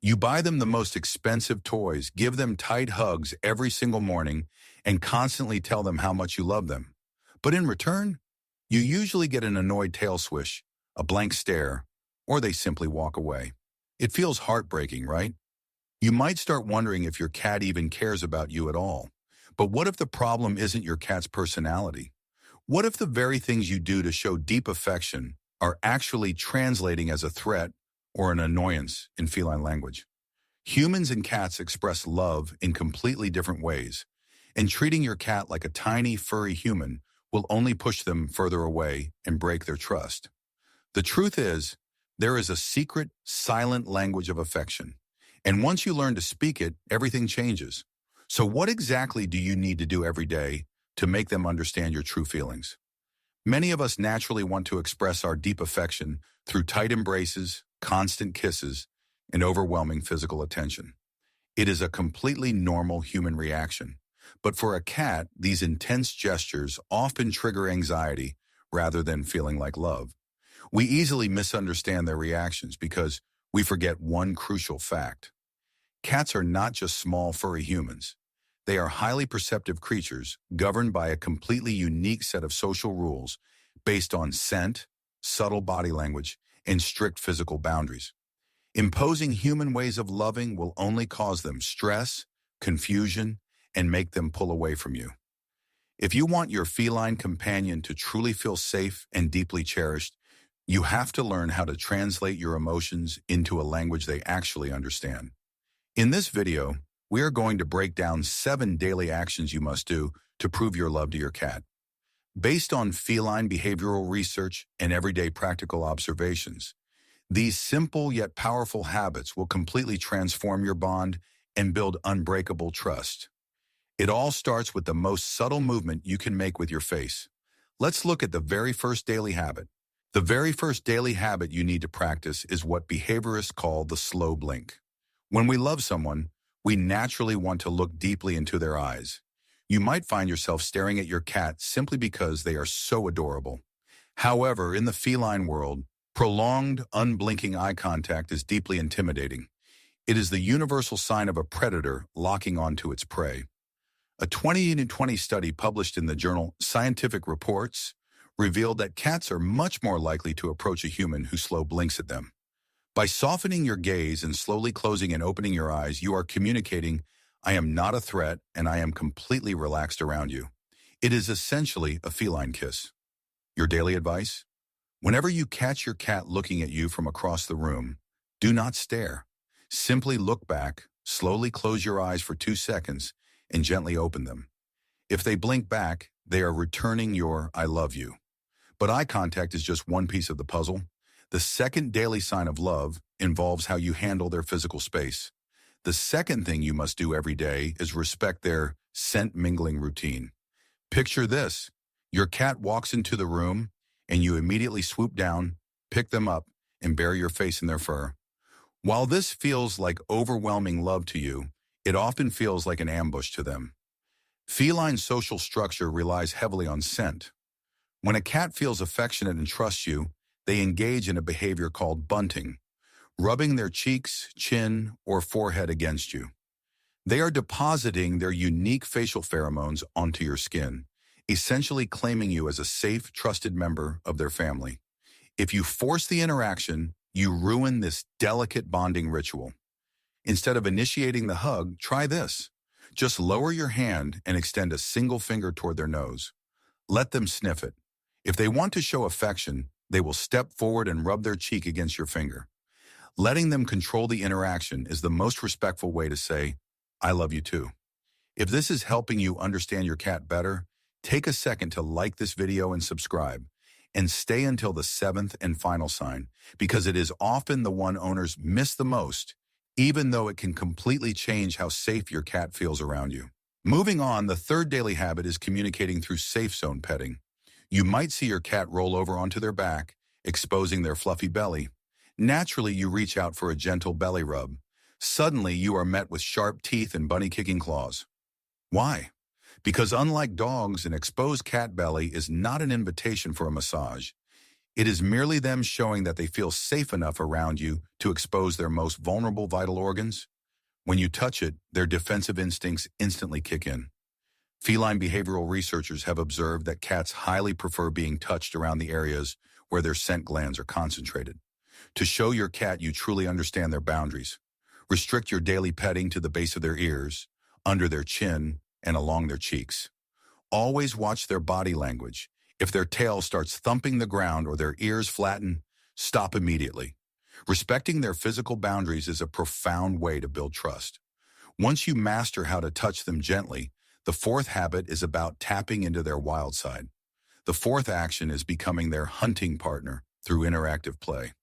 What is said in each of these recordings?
You buy them the most expensive toys, give them tight hugs every single morning, and constantly tell them how much you love them. But in return, you usually get an annoyed tail swish, a blank stare, or they simply walk away. It feels heartbreaking, right? You might start wondering if your cat even cares about you at all. But what if the problem isn't your cat's personality? What if the very things you do to show deep affection are actually translating as a threat or an annoyance in feline language? Humans and cats express love in completely different ways, and treating your cat like a tiny, furry human will only push them further away and break their trust. The truth is, there is a secret, silent language of affection, and once you learn to speak it, everything changes. So what exactly do you need to do every day to make them understand your true feelings? Many of us naturally want to express our deep affection through tight embraces, constant kisses, and overwhelming physical attention. It is a completely normal human reaction. But for a cat, these intense gestures often trigger anxiety rather than feeling like love. We easily misunderstand their reactions because we forget one crucial fact. Cats are not just small, furry humans. They are highly perceptive creatures governed by a completely unique set of social rules based on scent, subtle body language, and strict physical boundaries. Imposing human ways of loving will only cause them stress, confusion, and make them pull away from you. If you want your feline companion to truly feel safe and deeply cherished, you have to learn how to translate your emotions into a language they actually understand. In this video, we are going to break down 7 daily actions you must do to prove your love to your cat. Based on feline behavioral research and everyday practical observations, these simple yet powerful habits will completely transform your bond and build unbreakable trust. It all starts with the most subtle movement you can make with your face. Let's look at the very first daily habit. The very first daily habit you need to practice is what behaviorists call the slow blink. When we love someone, we naturally want to look deeply into their eyes. You might find yourself staring at your cat simply because they are so adorable. However, in the feline world, prolonged, unblinking eye contact is deeply intimidating. It is the universal sign of a predator locking onto its prey. A 2020 study published in the journal Scientific Reports revealed that cats are much more likely to approach a human who slow blinks at them. By softening your gaze and slowly closing and opening your eyes, you are communicating, "I am not a threat and I am completely relaxed around you." It is essentially a feline kiss. Your daily advice? Whenever you catch your cat looking at you from across the room, do not stare. Simply look back, slowly close your eyes for 2 seconds, and gently open them. If they blink back, they are returning your "I love you." But eye contact is just one piece of the puzzle. The second daily sign of love involves how you handle their physical space. The second thing you must do every day is respect their scent mingling routine. Picture this. Your cat walks into the room, and you immediately swoop down, pick them up, and bury your face in their fur. While this feels like overwhelming love to you, it often feels like an ambush to them. Feline social structure relies heavily on scent. When a cat feels affectionate and trusts you, they engage in a behavior called bunting, rubbing their cheeks, chin, or forehead against you. They are depositing their unique facial pheromones onto your skin, essentially claiming you as a safe, trusted member of their family. If you force the interaction, you ruin this delicate bonding ritual. Instead of initiating the hug, try this. Just lower your hand and extend a single finger toward their nose. Let them sniff it. If they want to show affection, they will step forward and rub their cheek against your finger. Letting them control the interaction is the most respectful way to say, "I love you too." If this is helping you understand your cat better, take a second to like this video and subscribe. And stay until the 7th and final sign, because it is often the one owners miss the most, even though it can completely change how safe your cat feels around you. Moving on, the third daily habit is communicating through safe zone petting. You might see your cat roll over onto their back, exposing their fluffy belly. Naturally, you reach out for a gentle belly rub. Suddenly, you are met with sharp teeth and bunny-kicking claws. Why? Because unlike dogs, an exposed cat belly is not an invitation for a massage. It is merely them showing that they feel safe enough around you to expose their most vulnerable vital organs. When you touch it, their defensive instincts instantly kick in. Feline behavioral researchers have observed that cats highly prefer being touched around the areas where their scent glands are concentrated. To show your cat you truly understand their boundaries, restrict your daily petting to the base of their ears, under their chin, and along their cheeks. Always watch their body language. If their tail starts thumping the ground or their ears flatten, stop immediately. Respecting their physical boundaries is a profound way to build trust. Once you master how to touch them gently, the fourth habit is about tapping into their wild side. The fourth action is becoming their hunting partner through interactive play.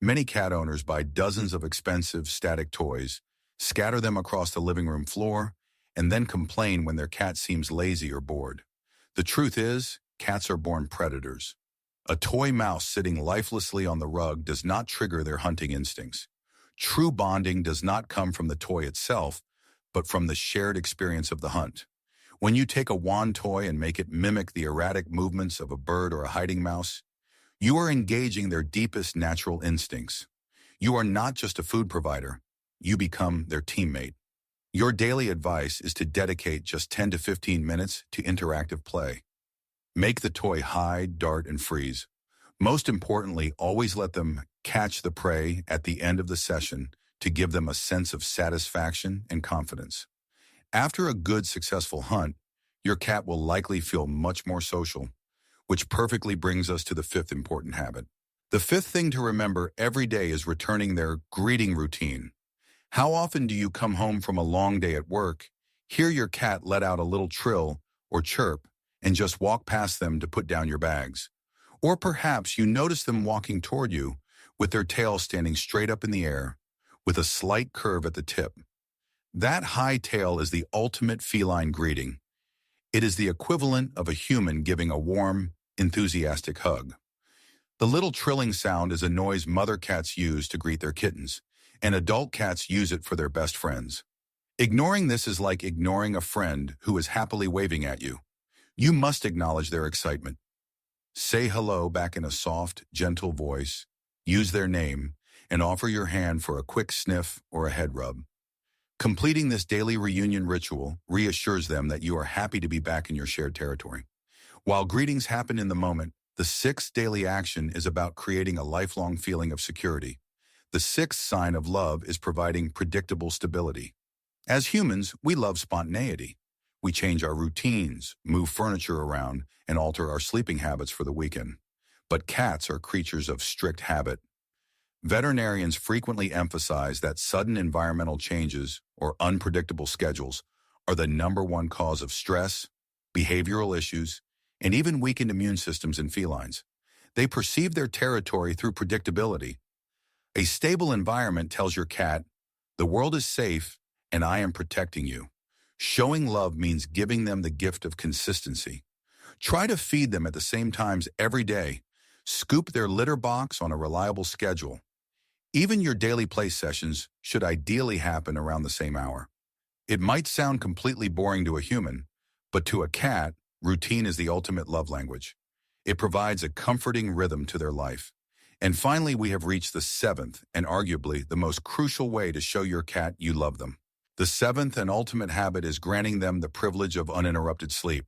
Many cat owners buy dozens of expensive static toys, scatter them across the living room floor, and then complain when their cat seems lazy or bored. The truth is, cats are born predators. A toy mouse sitting lifelessly on the rug does not trigger their hunting instincts. True bonding does not come from the toy itself, but from the shared experience of the hunt. When you take a wand toy and make it mimic the erratic movements of a bird or a hiding mouse, you are engaging their deepest natural instincts. You are not just a food provider, you become their teammate. Your daily advice is to dedicate just 10 to 15 minutes to interactive play. Make the toy hide, dart, and freeze. Most importantly, always let them catch the prey at the end of the session to give them a sense of satisfaction and confidence. After a good, successful hunt, your cat will likely feel much more social, which perfectly brings us to the fifth important habit. The fifth thing to remember every day is returning their greeting routine. How often do you come home from a long day at work, hear your cat let out a little trill or chirp, and just walk past them to put down your bags? Or perhaps you notice them walking toward you with their tail standing straight up in the air, with a slight curve at the tip. That high tail is the ultimate feline greeting. It is the equivalent of a human giving a warm, enthusiastic hug. The little trilling sound is a noise mother cats use to greet their kittens, and adult cats use it for their best friends. Ignoring this is like ignoring a friend who is happily waving at you. You must acknowledge their excitement. Say hello back in a soft, gentle voice, use their name, and offer your hand for a quick sniff or a head rub. Completing this daily reunion ritual reassures them that you are happy to be back in your shared territory. While greetings happen in the moment, the sixth daily action is about creating a lifelong feeling of security. The sixth sign of love is providing predictable stability. As humans, we love spontaneity. We change our routines, move furniture around, and alter our sleeping habits for the weekend. But cats are creatures of strict habit. Veterinarians frequently emphasize that sudden environmental changes or unpredictable schedules are the #1 cause of stress, behavioral issues, and even weakened immune systems in felines. They perceive their territory through predictability. A stable environment tells your cat, "The world is safe and I am protecting you." Showing love means giving them the gift of consistency. Try to feed them at the same times every day. Scoop their litter box on a reliable schedule. Even your daily play sessions should ideally happen around the same hour. It might sound completely boring to a human, but to a cat, routine is the ultimate love language. It provides a comforting rhythm to their life. And finally, we have reached the seventh and arguably the most crucial way to show your cat you love them. The seventh and ultimate habit is granting them the privilege of uninterrupted sleep.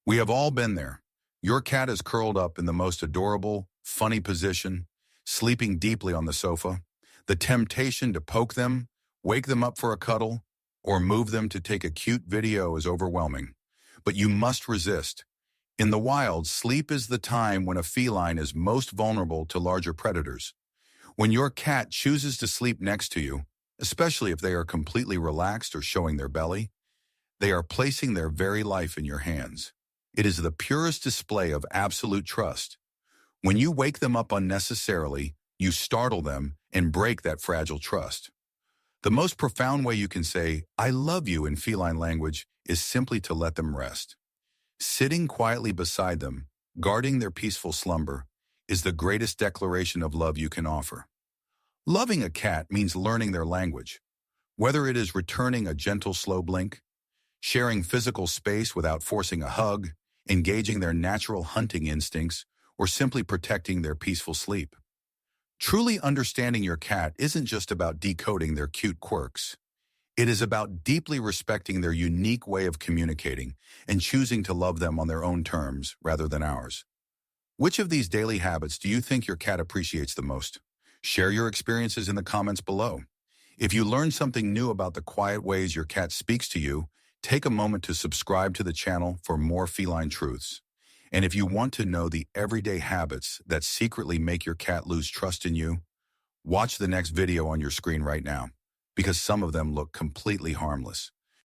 We have all been there. Your cat is curled up in the most adorable, funny position, sleeping deeply on the sofa. The temptation to poke them, wake them up for a cuddle, or move them to take a cute video is overwhelming. But you must resist. In the wild, sleep is the time when a feline is most vulnerable to larger predators. When your cat chooses to sleep next to you, especially if they are completely relaxed or showing their belly, they are placing their very life in your hands. It is the purest display of absolute trust. When you wake them up unnecessarily, you startle them and break that fragile trust. The most profound way you can say, "I love you" in feline language is simply to let them rest. Sitting quietly beside them, guarding their peaceful slumber, is the greatest declaration of love you can offer. Loving a cat means learning their language. Whether it is returning a gentle, slow blink, sharing physical space without forcing a hug, engaging their natural hunting instincts, or simply protecting their peaceful sleep. Truly understanding your cat isn't just about decoding their cute quirks. It is about deeply respecting their unique way of communicating and choosing to love them on their own terms rather than ours. Which of these daily habits do you think your cat appreciates the most? Share your experiences in the comments below. If you learned something new about the quiet ways your cat speaks to you, take a moment to subscribe to the channel for more feline truths. And if you want to know the everyday habits that secretly make your cat lose trust in you, watch the next video on your screen right now, because some of them look completely harmless.